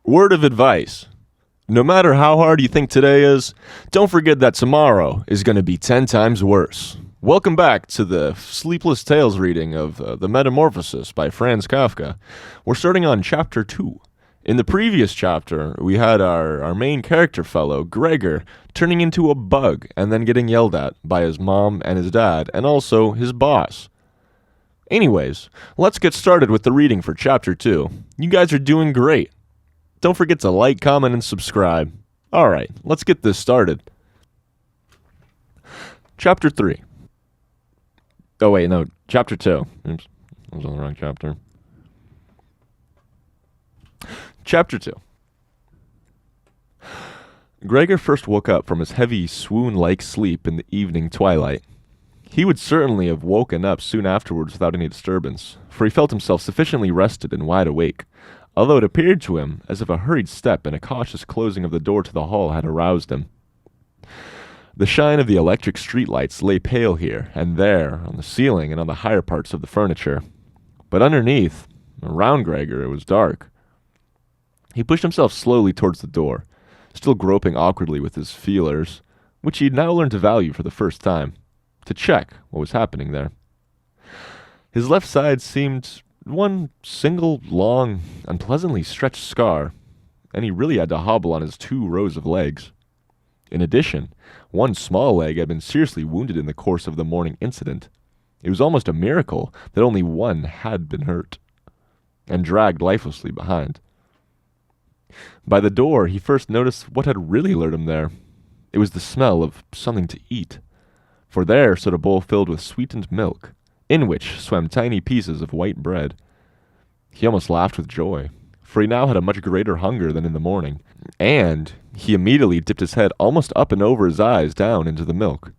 Word of advice. No matter how hard you think today is, don't forget that tomorrow is going to be 10 times worse. Welcome back to the Sleepless Tales reading of the Metamorphosis by Franz Kafka. We're starting on Chapter 2. In the previous chapter, we had our main character fellow, Gregor, turning into a bug and then getting yelled at by his mom and his dad, and also his boss. Anyways, let's get started with the reading for Chapter 2. You guys are doing great. Don't forget to like, comment, and subscribe. Alright, let's get this started. Chapter 3. Oh wait, no, Chapter 2. Oops, I was on the wrong chapter. Chapter 2. Gregor first woke up from his heavy, swoon-like sleep in the evening twilight. He would certainly have woken up soon afterwards without any disturbance, for he felt himself sufficiently rested and wide awake, although it appeared to him as if a hurried step and a cautious closing of the door to the hall had aroused him. The shine of the electric streetlights lay pale here and there on the ceiling and on the higher parts of the furniture, but underneath, around Gregor, it was dark. He pushed himself slowly towards the door, still groping awkwardly with his feelers, which he had now learned to value for the first time, to check what was happening there. His left side seemed one single, long, unpleasantly stretched scar, and he really had to hobble on his 2 rows of legs. In addition, one small leg had been seriously wounded in the course of the morning incident. It was almost a miracle that only one had been hurt, and dragged lifelessly behind. By the door, he first noticed what had really lured him there. It was the smell of something to eat, for there stood a bowl filled with sweetened milk, in which swam tiny pieces of white bread. He almost laughed with joy, for he now had a much greater hunger than in the morning, and he immediately dipped his head almost up and over his eyes down into the milk.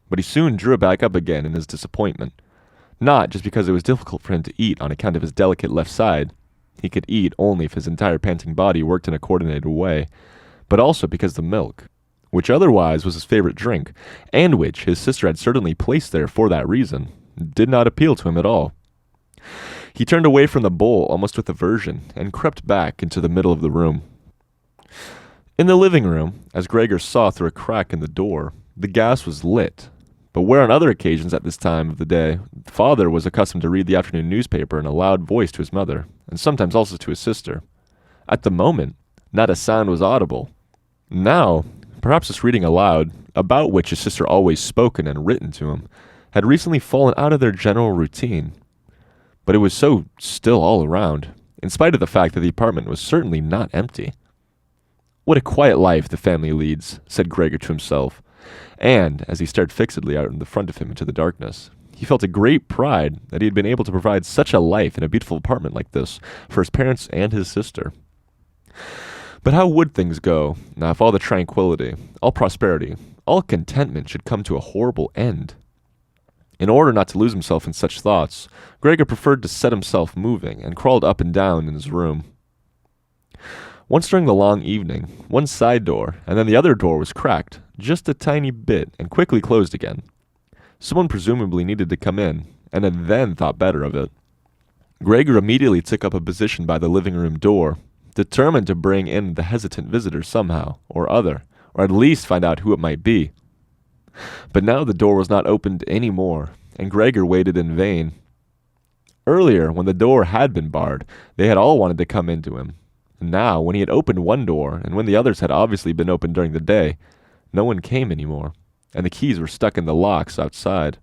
But he soon drew it back up again in his disappointment, not just because it was difficult for him to eat on account of his delicate left side. He could eat only if his entire panting body worked in a coordinated way, but also because the milk, which otherwise was his favorite drink, and which his sister had certainly placed there for that reason, did not appeal to him at all. He turned away from the bowl almost with aversion and crept back into the middle of the room. In the living room, as Gregor saw through a crack in the door, the gas was lit, but where on other occasions at this time of the day, the father was accustomed to read the afternoon newspaper in a loud voice to his mother, and sometimes also to his sister. At the moment, not a sound was audible. Now, perhaps this reading aloud, about which his sister always spoken and written to him, had recently fallen out of their general routine. But it was so still all around, in spite of the fact that the apartment was certainly not empty. What a quiet life the family leads, said Gregor to himself, and, as he stared fixedly out in the front of him into the darkness, he felt a great pride that he had been able to provide such a life in a beautiful apartment like this for his parents and his sister. But how would things go now if all the tranquility, all prosperity, all contentment should come to a horrible end? In order not to lose himself in such thoughts, Gregor preferred to set himself moving and crawled up and down in his room. Once during the long evening, one side door and then the other door was cracked just a tiny bit and quickly closed again. Someone presumably needed to come in, and had then thought better of it. Gregor immediately took up a position by the living room door, determined to bring in the hesitant visitor somehow or other, or at least find out who it might be. But now the door was not opened any more, and Gregor waited in vain. Earlier, when the door had been barred, they had all wanted to come into him. Now, when he had opened one door, and when the others had obviously been opened during the day, no one came any more, and the keys were stuck in the locks outside.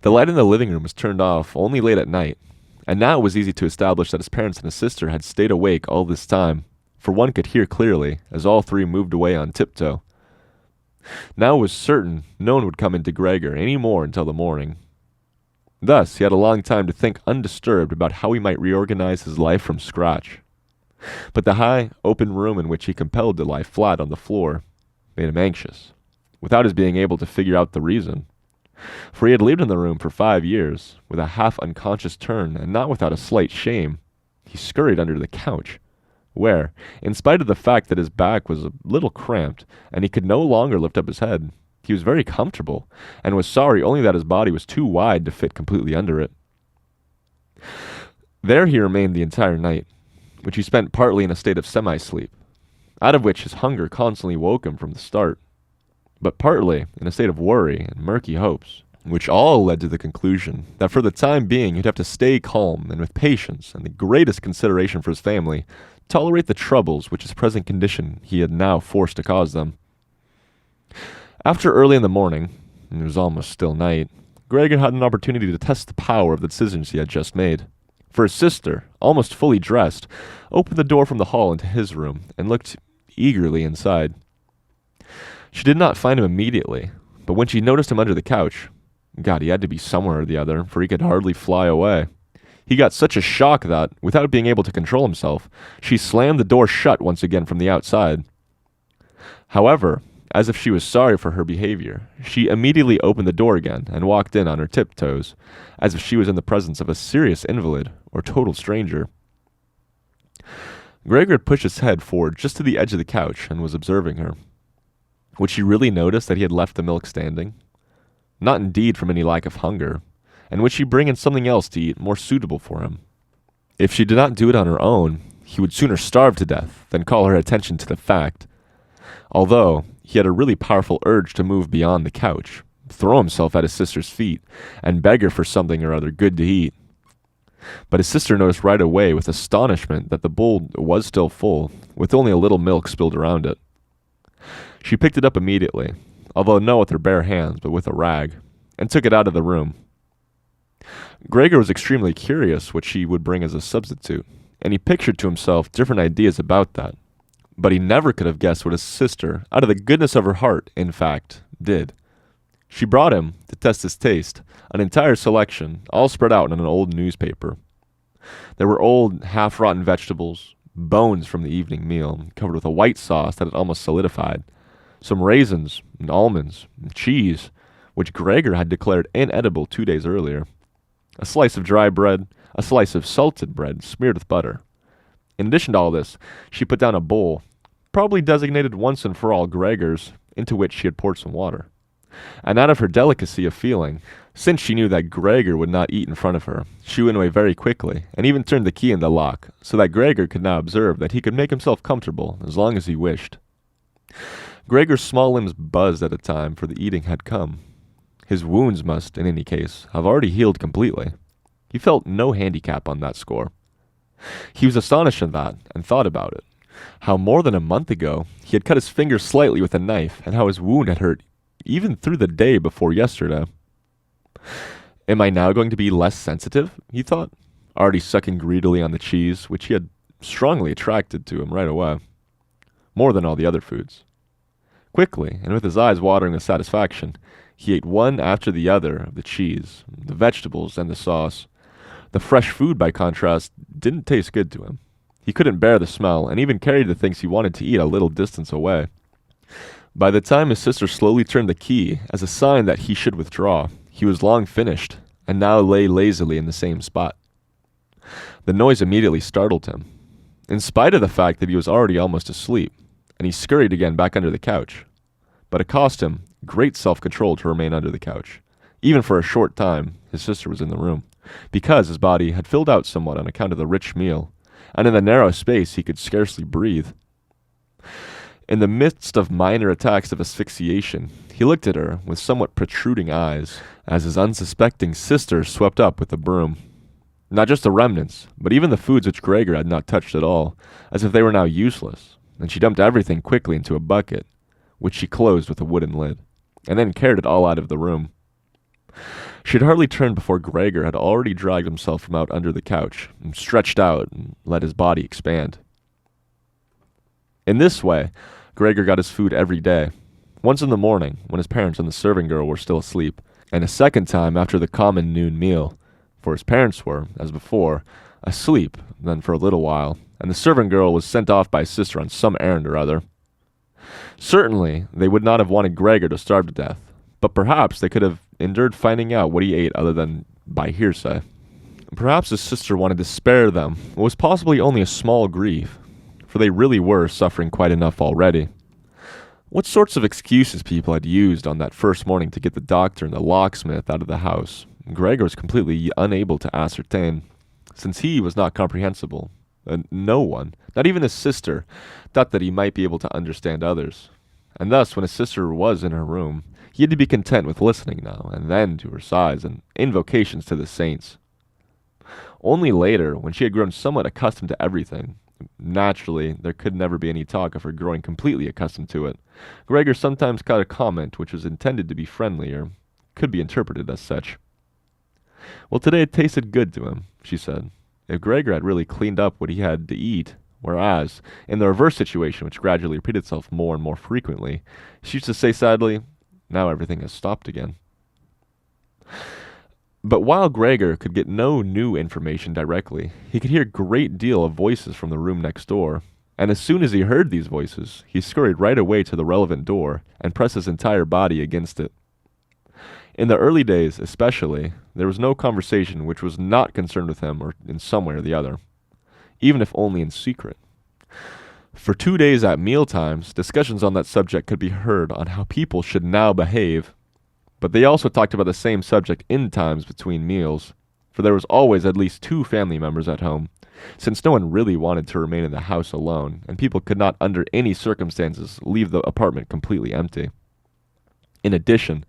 The light in the living room was turned off only late at night, and now it was easy to establish that his parents and his sister had stayed awake all this time, for one could hear clearly as all 3 moved away on tiptoe. Now it was certain no one would come into Gregor any more until the morning. Thus, he had a long time to think undisturbed about how he might reorganize his life from scratch. But the high, open room in which he compelled to lie flat on the floor made him anxious, without his being able to figure out the reason. For he had lived in the room for 5 years, with a half-unconscious turn, and not without a slight shame. He scurried under the couch, where, in spite of the fact that his back was a little cramped, and he could no longer lift up his head, he was very comfortable, and was sorry only that his body was too wide to fit completely under it. There he remained the entire night, which he spent partly in a state of semi-sleep, out of which his hunger constantly woke him from the start, but partly in a state of worry and murky hopes, which all led to the conclusion that for the time being he'd have to stay calm and with patience and the greatest consideration for his family, tolerate the troubles which his present condition he had now forced to cause them. After early in the morning, and it was almost still night, Gregor had an opportunity to test the power of the decisions he had just made. For his sister, almost fully dressed, opened the door from the hall into his room and looked eagerly inside. She did not find him immediately, but when she noticed him under the couch, God, he had to be somewhere or the other, for he could hardly fly away. He got such a shock that, without being able to control himself, she slammed the door shut once again from the outside. However, as if she was sorry for her behavior, she immediately opened the door again and walked in on her tiptoes, as if she was in the presence of a serious invalid or total stranger. Gregor had pushed his head forward just to the edge of the couch and was observing her. Would she really notice that he had left the milk standing? Not indeed from any lack of hunger, and would she bring in something else to eat more suitable for him? If she did not do it on her own, he would sooner starve to death than call her attention to the fact. Although he had a really powerful urge to move beyond the couch, throw himself at his sister's feet, and beg her for something or other good to eat. But his sister noticed right away with astonishment that the bowl was still full, with only a little milk spilled around it. She picked it up immediately, although not with her bare hands, but with a rag, and took it out of the room. Gregor was extremely curious what she would bring as a substitute, and he pictured to himself different ideas about that. But he never could have guessed what his sister, out of the goodness of her heart, in fact, did. She brought him, to test his taste, an entire selection, all spread out on an old newspaper. There were old, half-rotten vegetables, bones from the evening meal, covered with a white sauce that had almost solidified, some raisins, and almonds, and cheese, which Gregor had declared inedible 2 days earlier, a slice of dry bread, a slice of salted bread smeared with butter. In addition to all this, she put down a bowl, probably designated once and for all Gregor's, into which she had poured some water. And out of her delicacy of feeling, since she knew that Gregor would not eat in front of her, she went away very quickly, and even turned the key in the lock, so that Gregor could now observe that he could make himself comfortable as long as he wished. Gregor's small limbs buzzed at a time, for the eating had come. His wounds must, in any case, have already healed completely. He felt no handicap on that score. He was astonished at that, and thought about it. How more than a month ago he had cut his finger slightly with a knife, and how his wound had hurt even through the day before yesterday. Am I now going to be less sensitive? He thought, already sucking greedily on the cheese, which he had strongly attracted to him right away, more than all the other foods. Quickly, and with his eyes watering with satisfaction, he ate one after the other of the cheese, the vegetables, and the sauce. The fresh food, by contrast, didn't taste good to him. He couldn't bear the smell, and even carried the things he wanted to eat a little distance away. By the time his sister slowly turned the key, as a sign that he should withdraw, he was long finished, and now lay lazily in the same spot. The noise immediately startled him, in spite of the fact that he was already almost asleep, and he scurried again back under the couch. But it cost him great self-control to remain under the couch. Even for a short time, his sister was in the room, because his body had filled out somewhat on account of the rich meal, and in the narrow space he could scarcely breathe. In the midst of minor attacks of asphyxiation, he looked at her with somewhat protruding eyes, as his unsuspecting sister swept up with a broom. Not just the remnants, but even the foods which Gregor had not touched at all, as if they were now useless, and she dumped everything quickly into a bucket, which she closed with a wooden lid, and then carried it all out of the room. She had hardly turned before Gregor had already dragged himself from out under the couch, and stretched out and let his body expand. In this way, Gregor got his food every day, once in the morning, when his parents and the serving girl were still asleep, and a second time after the common noon meal, for his parents were, as before, asleep then for a little while, and the servant girl was sent off by his sister on some errand or other. Certainly, they would not have wanted Gregor to starve to death, but perhaps they could have endured finding out what he ate other than by hearsay. Perhaps his sister wanted to spare them what was possibly only a small grief, for they really were suffering quite enough already. What sorts of excuses people had used on that first morning to get the doctor and the locksmith out of the house, Gregor was completely unable to ascertain, since he was not comprehensible, No one, not even his sister, thought that he might be able to understand others. And thus, when his sister was in her room, he had to be content with listening now and then to her sighs and invocations to the saints. Only later, when she had grown somewhat accustomed to everything, naturally, there could never be any talk of her growing completely accustomed to it, Gregor sometimes caught a comment which was intended to be friendly or could be interpreted as such. Well, today it tasted good to him, she said. If Gregor had really cleaned up what he had to eat, whereas, in the reverse situation, which gradually repeated itself more and more frequently, she used to say sadly, now everything has stopped again. But while Gregor could get no new information directly, he could hear a great deal of voices from the room next door, and as soon as he heard these voices, he scurried right away to the relevant door and pressed his entire body against it. In the early days, especially, there was no conversation which was not concerned with him or in some way or the other, even if only in secret. For 2 days at mealtimes, discussions on that subject could be heard on how people should now behave, but they also talked about the same subject in times between meals, for there was always at least 2 family members at home, since no one really wanted to remain in the house alone, and people could not under any circumstances leave the apartment completely empty. In addition,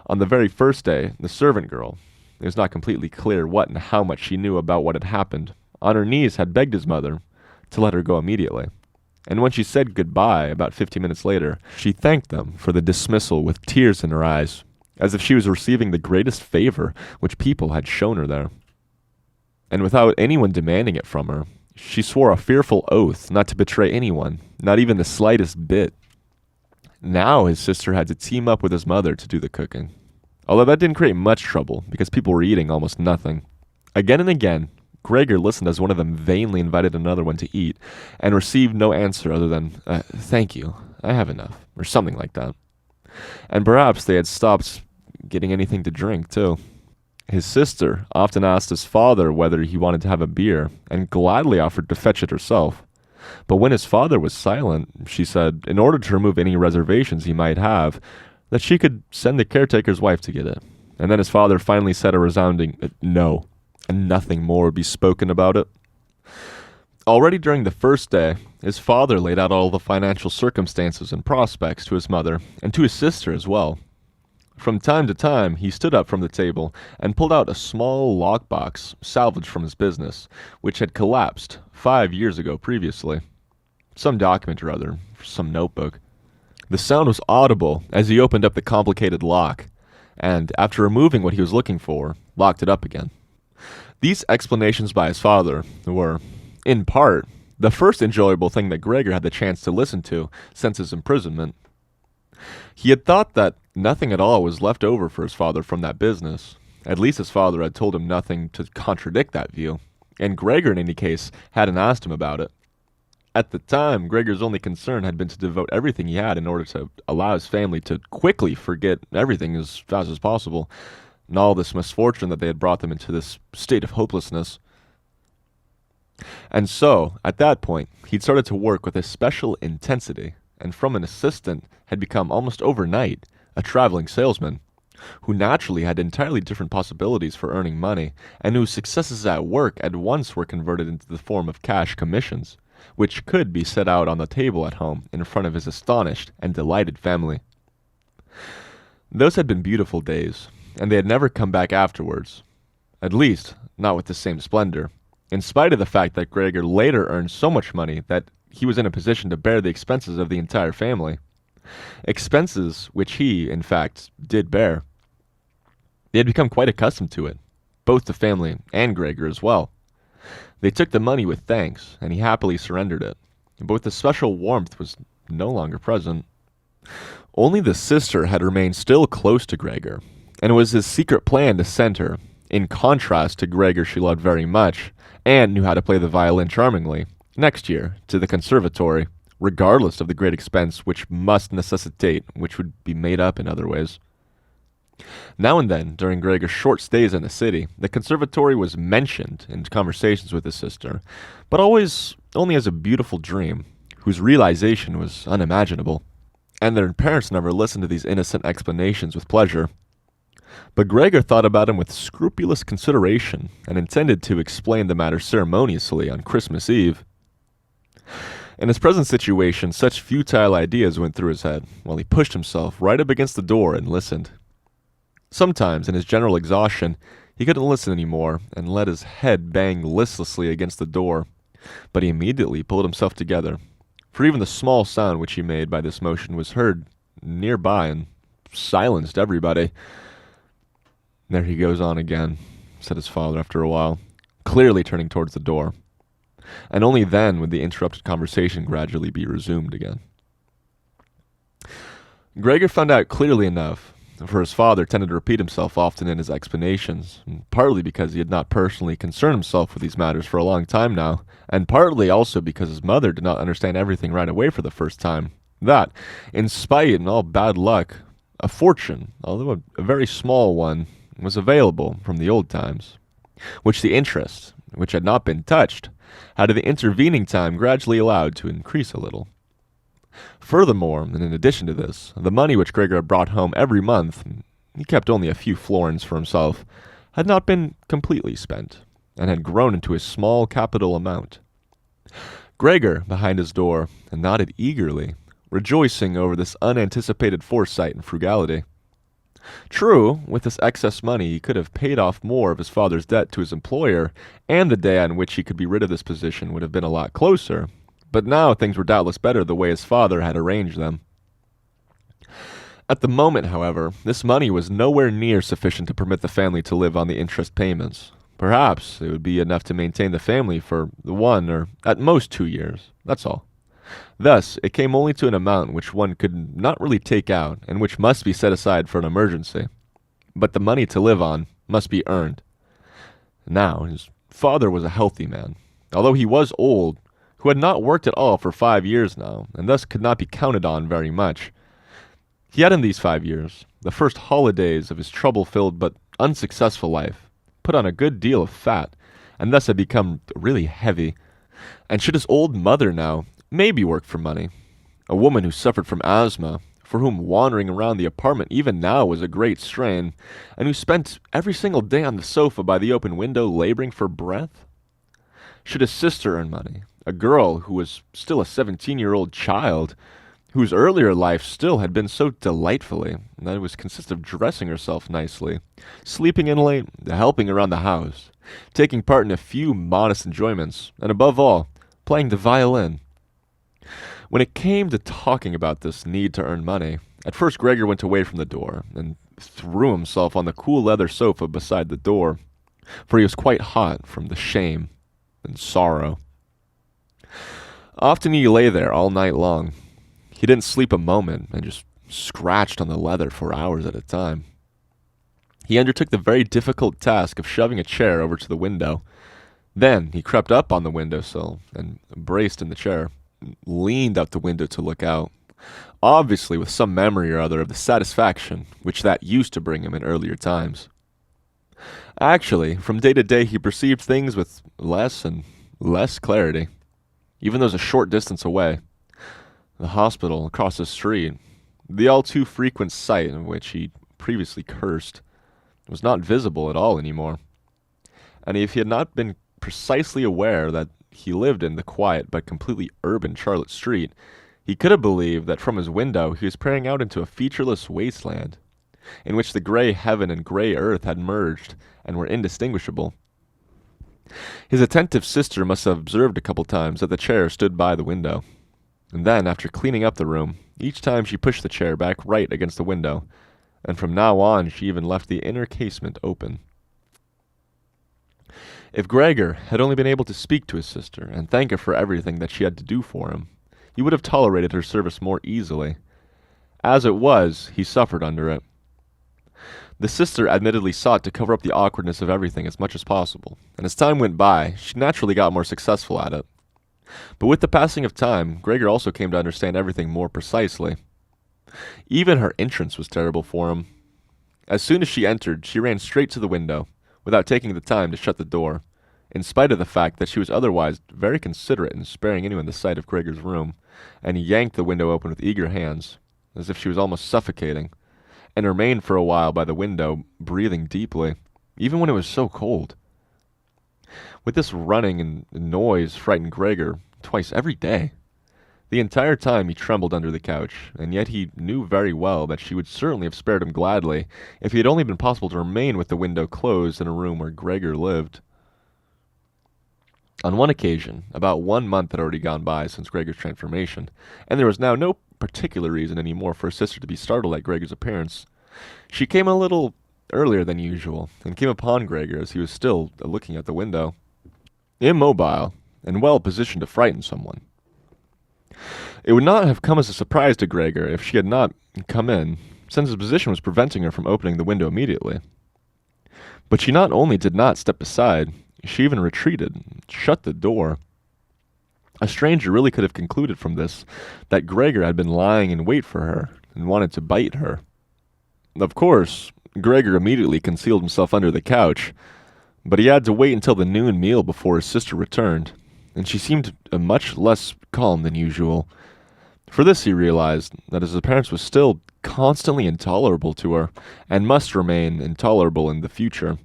on the very first day, the servant girl, it was not completely clear what and how much she knew about what had happened, on her knees had begged his mother to let her go immediately. And when she said goodbye about 15 minutes later, she thanked them for the dismissal with tears in her eyes, as if she was receiving the greatest favor which people had shown her there. And without anyone demanding it from her, she swore a fearful oath not to betray anyone, not even the slightest bit. Now his sister had to team up with his mother to do the cooking, although that didn't create much trouble because people were eating almost nothing. Again and again, Gregor listened as one of them vainly invited another one to eat, and received no answer other than, thank you, I have enough, or something like that. And perhaps they had stopped getting anything to drink, too. His sister often asked his father whether he wanted to have a beer, and gladly offered to fetch it herself. But when his father was silent, she said, in order to remove any reservations he might have, that she could send the caretaker's wife to get it. And then his father finally said a resounding no, and nothing more would be spoken about it. Already during the first day, his father laid out all the financial circumstances and prospects to his mother, and to his sister as well. From time to time, he stood up from the table and pulled out a small lockbox salvaged from his business, which had collapsed 5 years ago previously. Some document or other, some notebook. The sound was audible as he opened up the complicated lock, and, after removing what he was looking for, locked it up again. These explanations by his father were, in part, the first enjoyable thing that Gregor had the chance to listen to since his imprisonment. He had thought that nothing at all was left over for his father from that business. At least his father had told him nothing to contradict that view, and Gregor, in any case, hadn't asked him about it. At the time, Gregor's only concern had been to devote everything he had in order to allow his family to quickly forget everything as fast as possible, and all this misfortune that they had brought them into this state of hopelessness. And so, at that point, he'd started to work with a special intensity, and from an assistant had become almost overnight a traveling salesman, who naturally had entirely different possibilities for earning money, and whose successes at work at once were converted into the form of cash commissions, which could be set out on the table at home in front of his astonished and delighted family. Those had been beautiful days, and they had never come back afterwards, at least not with the same splendor, in spite of the fact that Gregor later earned so much money that he was in a position to bear the expenses of the entire family. Expenses which he, in fact, did bear. They had become quite accustomed to it, both the family and Gregor as well. They took the money with thanks, and he happily surrendered it, but with the special warmth was no longer present. Only the sister had remained still close to Gregor, and it was his secret plan to send her, in contrast to Gregor she loved very much, and knew how to play the violin charmingly, next year to the conservatory, regardless of the great expense which would be made up in other ways. Now and then, during Gregor's short stays in the city, the conservatory was mentioned in conversations with his sister, but always only as a beautiful dream, whose realization was unimaginable, and their parents never listened to these innocent explanations with pleasure. But Gregor thought about him with scrupulous consideration and intended to explain the matter ceremoniously on Christmas Eve. In his present situation, such futile ideas went through his head, while he pushed himself right up against the door and listened. Sometimes, in his general exhaustion, he couldn't listen any more and let his head bang listlessly against the door, but he immediately pulled himself together, for even the small sound which he made by this motion was heard nearby and silenced everybody. "There he goes on again," said his father after a while, clearly turning towards the door. And only then would the interrupted conversation gradually be resumed again. Gregor found out clearly enough, for his father tended to repeat himself often in his explanations, partly because he had not personally concerned himself with these matters for a long time now, and partly also because his mother did not understand everything right away for the first time, that, in spite and all bad luck, a fortune, although a very small one, was available from the old times, which the interest, which had not been touched, had in the intervening time gradually allowed to increase a little. Furthermore, and in addition to this, the money which Gregor brought home every month, he kept only a few florins for himself, had not been completely spent, and had grown into a small capital amount. Gregor, behind his door, nodded eagerly, rejoicing over this unanticipated foresight and frugality. True, with this excess money he could have paid off more of his father's debt to his employer, and the day on which he could be rid of this position would have been a lot closer, but now things were doubtless better the way his father had arranged them. At the moment, however, this money was nowhere near sufficient to permit the family to live on the interest payments. Perhaps it would be enough to maintain the family for 1 or at most 2 years, that's all. Thus, it came only to an amount which one could not really take out, and which must be set aside for an emergency. But the money to live on must be earned. Now, his father was a healthy man, although he was old, who had not worked at all for 5 years now, and thus could not be counted on very much. He had in these 5 years, the first holidays of his trouble-filled but unsuccessful life, put on a good deal of fat, and thus had become really heavy. And should his old mother now maybe work for money, a woman who suffered from asthma, for whom wandering around the apartment even now was a great strain, and who spent every single day on the sofa by the open window laboring for breath? Should his sister earn money, a girl who was still a 17-year-old child, whose earlier life still had been so delightfully, that it was consist of dressing herself nicely, sleeping in late, helping around the house, taking part in a few modest enjoyments, and above all, playing the violin? When it came to talking about this need to earn money, at first Gregor went away from the door and threw himself on the cool leather sofa beside the door, for he was quite hot from the shame and sorrow. Often he lay there all night long. He didn't sleep a moment and just scratched on the leather for hours at a time. He undertook the very difficult task of shoving a chair over to the window. Then he crept up on the windowsill and, braced in the chair, leaned out the window to look out, obviously with some memory or other of the satisfaction which that used to bring him in earlier times. Actually, from day to day he perceived things with less and less clarity. Even those a short distance away, the hospital across the street, the all too frequent sight of which he previously cursed, was not visible at all anymore. And if he had not been precisely aware that he lived in the quiet but completely urban Charlotte Street, he could have believed that from his window he was peering out into a featureless wasteland, in which the grey heaven and grey earth had merged and were indistinguishable. His attentive sister must have observed a couple times that the chair stood by the window, and then, after cleaning up the room, each time she pushed the chair back right against the window, and from now on she even left the inner casement open. If Gregor had only been able to speak to his sister and thank her for everything that she had to do for him, he would have tolerated her service more easily. As it was, he suffered under it. The sister admittedly sought to cover up the awkwardness of everything as much as possible, and as time went by, she naturally got more successful at it. But with the passing of time, Gregor also came to understand everything more precisely. Even her entrance was terrible for him. As soon as she entered, she ran straight to the window, without taking the time to shut the door, in spite of the fact that she was otherwise very considerate in sparing anyone the sight of Gregor's room, and yanked the window open with eager hands, as if she was almost suffocating, and remained for a while by the window, breathing deeply, even when it was so cold. With this running and noise frightened Gregor twice every day. The entire time he trembled under the couch, and yet he knew very well that she would certainly have spared him gladly if it had only been possible to remain with the window closed in a room where Gregor lived. On one occasion, about 1 month had already gone by since Gregor's transformation, and there was now no particular reason any more for his sister to be startled at Gregor's appearance. She came a little earlier than usual, and came upon Gregor as he was still looking at the window, immobile and well positioned to frighten someone. It would not have come as a surprise to Gregor if she had not come in, since his position was preventing her from opening the window immediately. But she not only did not step aside, she even retreated, and shut the door. A stranger really could have concluded from this that Gregor had been lying in wait for her and wanted to bite her. Of course, Gregor immediately concealed himself under the couch, but he had to wait until the noon meal before his sister returned, and she seemed much less calm than usual. For this he realized that his appearance was still constantly intolerable to her, and must remain intolerable in the future,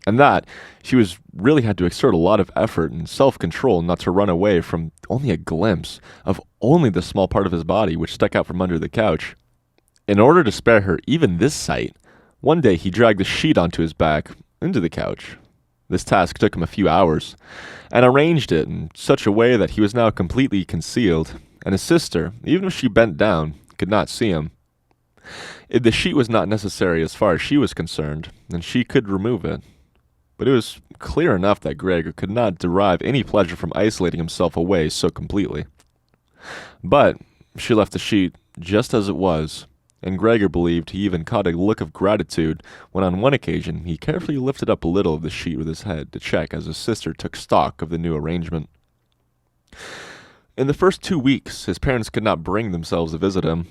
and that she really had to exert a lot of effort and self-control not to run away from only a glimpse of only the small part of his body which stuck out from under the couch. In order to spare her even this sight, one day he dragged the sheet onto his back into the couch. This task took him a few hours, and arranged it in such a way that he was now completely concealed, and his sister, even if she bent down, could not see him. The sheet was not necessary as far as she was concerned, and she could remove it. But it was clear enough that Gregor could not derive any pleasure from isolating himself away so completely. But she left the sheet just as it was, and Gregor believed he even caught a look of gratitude when on one occasion he carefully lifted up a little of the sheet with his head to check as his sister took stock of the new arrangement. In the first 2 weeks, his parents could not bring themselves to visit him,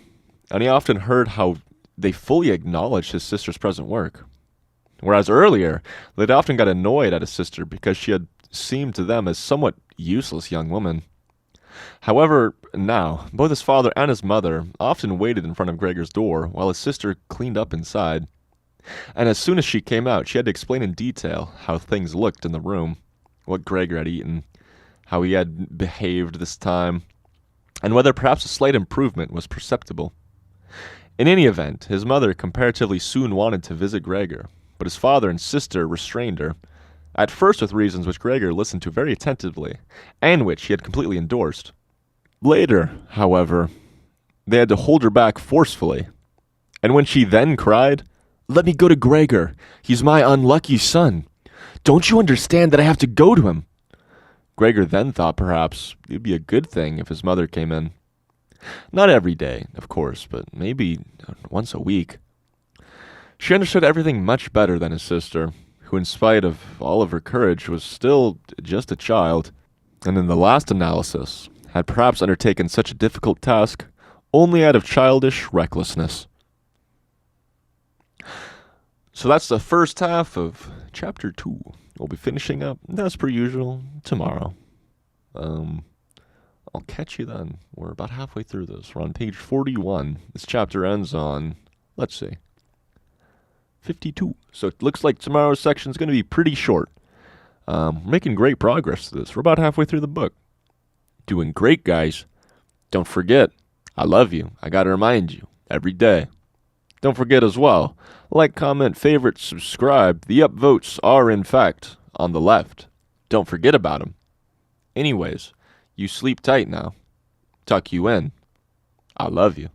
and he often heard how they fully acknowledged his sister's present work. Whereas earlier, they'd often got annoyed at his sister because she had seemed to them as somewhat useless young woman. However, now, both his father and his mother often waited in front of Gregor's door while his sister cleaned up inside. And as soon as she came out, she had to explain in detail how things looked in the room, what Gregor had eaten, how he had behaved this time, and whether perhaps a slight improvement was perceptible. In any event, his mother comparatively soon wanted to visit Gregor, but his father and sister restrained her, at first with reasons which Gregor listened to very attentively, and which he had completely endorsed. Later, however, they had to hold her back forcefully, and when she then cried, "Let me go to Gregor, he's my unlucky son. Don't you understand that I have to go to him?" Gregor then thought perhaps it would be a good thing if his mother came in. Not every day, of course, but maybe once a week. She understood everything much better than his sister, who in spite of all of her courage was still just a child, and in the last analysis had perhaps undertaken such a difficult task only out of childish recklessness. So that's the first half of Chapter 2. We'll be finishing up, as per usual, tomorrow. I'll catch you then. We're about halfway through this. We're on page 41. This chapter ends on, let's see, 52. So it looks like tomorrow's section is going to be pretty short. We're making great progress to this. We're about halfway through the book. Doing great, guys. Don't forget, I love you. I got to remind you every day. Don't forget as well, like, comment, favorite, subscribe. The upvotes are, in fact, on the left. Don't forget about them. Anyways, you sleep tight now. Tuck you in. I love you.